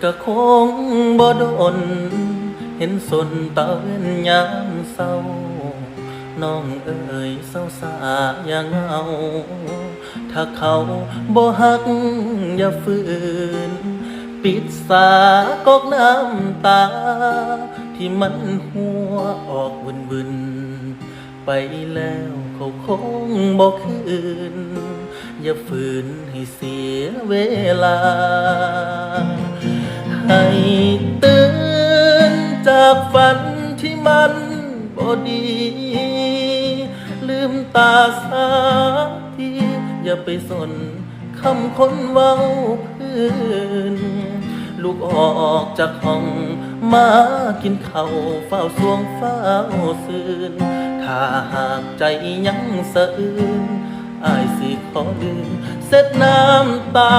ก็คงบ่โดนเห็นสนตาเว้นยามเศร้าน้องเอ๋ยเศร้าสาอย่าเหงาถ้าเขาบ่ฮักอย่าฝืนปิดสากอกน้ำตาที่มันหัวออกวุ่นไปแล้วเขาคงบ่คืนอย่าฝืนให้เสียเวลาให้ตื่นจากฝันที่มันบ่ดีลืมตาสักทีอย่าไปสนคำคนเว้าพื้นลูกออกจากห้องมากินข้าวเฝ้าสวงเฝ้าซื่นถ้าหากใจยังสะอื้นอ้ายสิขอลืมเสร็จน้ำตา